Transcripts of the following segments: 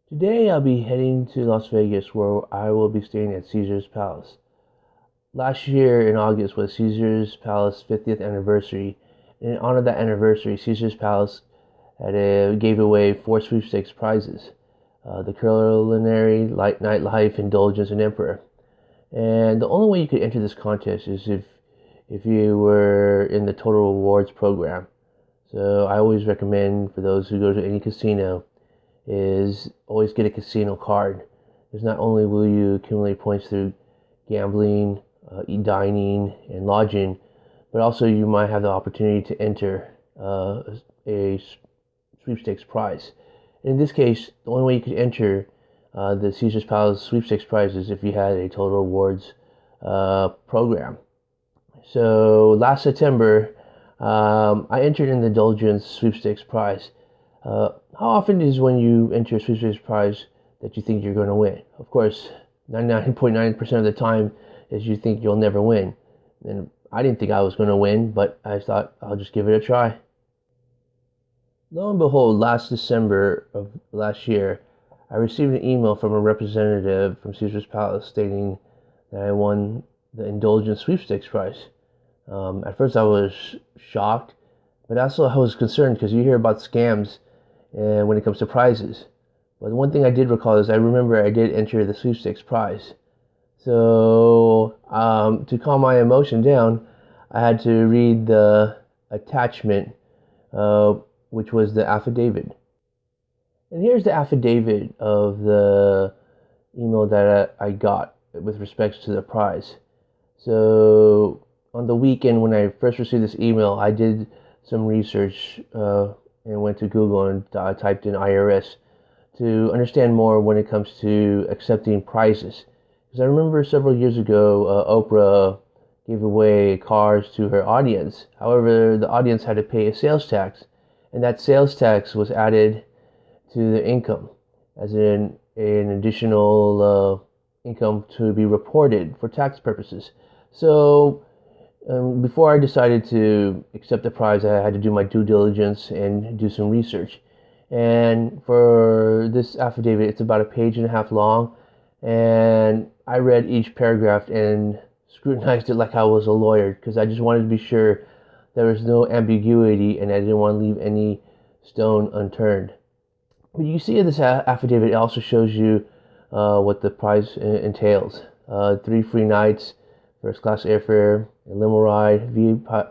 Today I'll be heading to Las Vegas where I will be staying at Caesar's Palace. Last year in August was Caesar's Palace 50th anniversary. And in honor of that anniversary, Caesar's Palace gave away 4 sweepstakes prizes. The Culinary, Nightlife, Indulgence, and Emperor. And the only way you could enter this contest is if you were in the Total Rewards program. So I always recommend for those who go to any casino is always get a casino card. Because not only will you accumulate points through gambling, dining, and lodging, but also you might have the opportunity to enter a sweepstakes prize. In this case, the only way you could enter the Caesar's Palace sweepstakes prize is if you had a Total Rewards program. So last September, I entered in the Indulgence sweepstakes prize. How often is when you enter a sweepstakes prize that you think you're going to win? Of course, 99.9% of the time is you think you'll never win. And I didn't think I was going to win, but I thought I'll just give it a try. Lo and behold, last December of last year, I received an email from a representative from Caesar's Palace stating that I won the Indulgence sweepstakes prize. At first I was shocked, but also I was concerned because you hear about scams when it comes to prizes. But one thing I did recall is I remember I did enter the sweepstakes prize. So to calm my emotion down, I had to read the attachment, which was the affidavit. And here's the affidavit of the email that I got with respects to the prize. So on the weekend when I first received this email, I did some research and went to Google and typed in IRS to understand more when it comes to accepting prizes. Because I remember several years ago, Oprah gave away cars to her audience. However, the audience had to pay a sales tax, and that sales tax was added to the income, as in an additional income to be reported for tax purposes. So before I decided to accept the prize, I had to do my due diligence and do some research. And for this affidavit, it's about a page and a half long, and I read each paragraph and scrutinized it like I was a lawyer because I just wanted to be sure there was no ambiguity and I didn't want to leave any stone unturned. But you see in this affidavit, it also shows you what the prize entails. 3 free nights, first class airfare, a limo ride,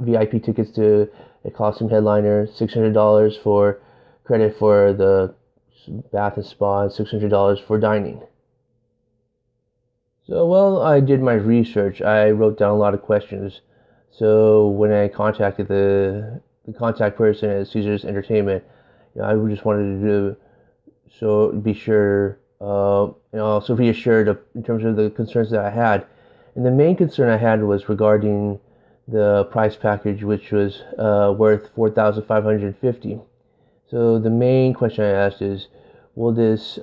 VIP tickets to a costume headliner, $600 for credit for the bath and spa, and $600 for dining. So while I did my research, I wrote down a lot of questions. So when I contacted the contact person at Caesars Entertainment, I just wanted to be sure, and also reassured in terms of the concerns that I had. And the main concern I had was regarding the prize package, which was worth $4,550. So the main question I asked is, will this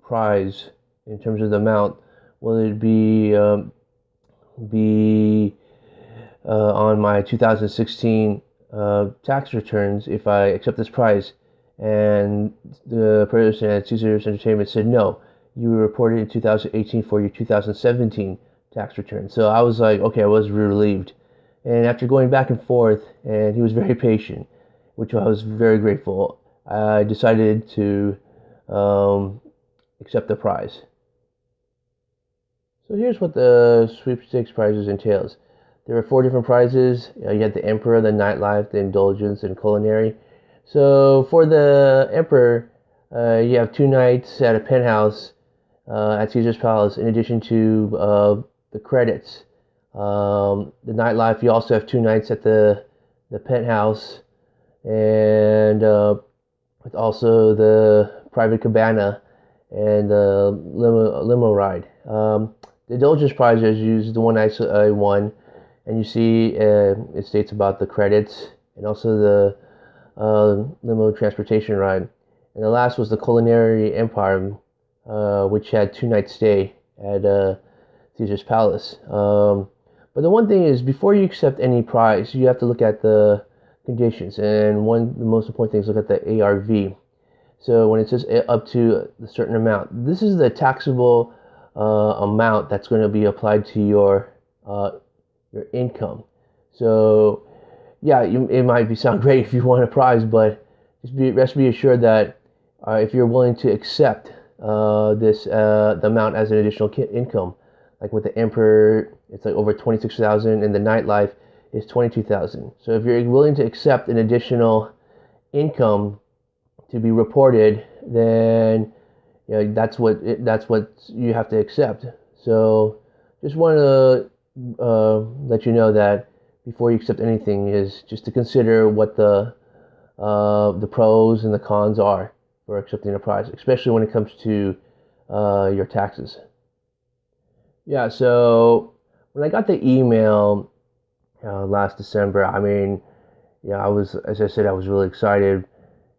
prize, in terms of the amount, will it be on my 2016 tax returns if I accept this prize? And the person at Caesars Entertainment said, no, you reported in 2018 for your 2017 tax return. So I was like, okay, I was relieved. And after going back and forth, and he was very patient, which I was very grateful, I decided to accept the prize. So here's what the sweepstakes prizes entails. There are 4 different prizes. You had the Emperor, the Nightlife, the Indulgence, and Culinary. So for the Emperor, you have 2 nights at a penthouse at Caesar's Palace, in addition to the credits. The Nightlife, you also have 2 nights at the penthouse, and with also the private cabana and the limo ride. The Indulgence prize is the one I won, and you see it states about the credits and also the limo transportation ride. And the last was the Culinary Empire, which had 2 nights stay at Caesar's Palace. But the one thing is, before you accept any prize, you have to look at the conditions, and the most important thing is look at the ARV. So when it says up to a certain amount, this is the taxable amount that's going to be applied to your income. So yeah, it might sound great if you want a prize, but rest be assured that if you're willing to accept the amount as an additional income, like with the Emperor, it's like over 26,000, and the Nightlife is 22,000. So if you're willing to accept an additional income to be reported, then that's what you have to accept. So just want to let you know that before you accept anything is just to consider what the pros and the cons are for accepting a prize, especially when it comes to your taxes. Yeah, so when I got the email last December, I mean, I was, as I said, I was really excited,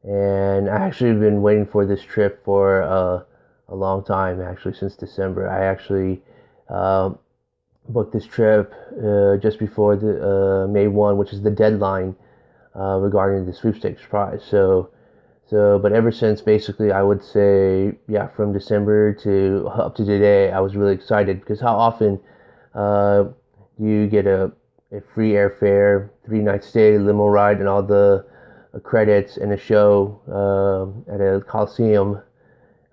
and I actually have been waiting for this trip for a long time, actually, since December. I actually booked this trip just before the May 1, which is the deadline regarding the Sweepstakes prize. But ever since, basically, I would say, from December to up to today, I was really excited, because how often you get a free airfare, 3-night stay, limo ride, and all the credits and a show at a Coliseum?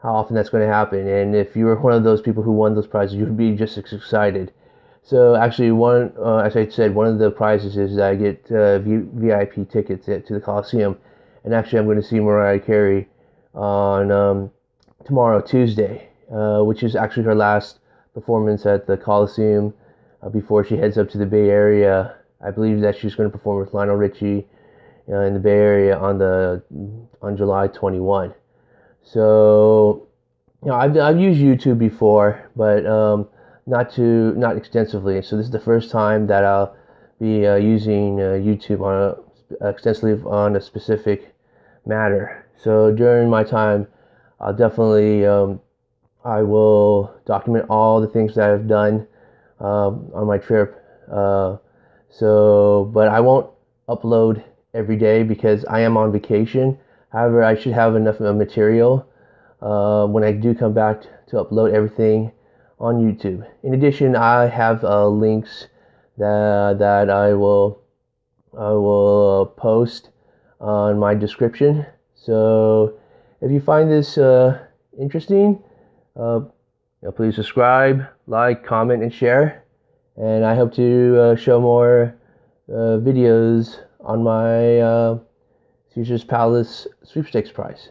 How often that's going to happen? And if you were one of those people who won those prizes, you would be just as excited. So actually, as I said, one of the prizes is that I get VIP tickets to the Coliseum. And actually, I'm going to see Mariah Carey on tomorrow, Tuesday, which is actually her last performance at the Coliseum before she heads up to the Bay Area. I believe that she's going to perform with Lionel Richie in the Bay Area on July 21. So, I've used YouTube before, but not extensively. So this is the first time that I'll be using YouTube extensively on a specific matter. So during my time, I'll definitely I will document all the things that I've done on my trip. But I won't upload every day because I am on vacation. However, I should have enough material when I do come back to upload everything on YouTube. In addition, I have links that I will post on my description. So if you find this interesting, please subscribe, like, comment, and share. And I hope to show more videos on my Caesar's Palace Sweepstakes prize.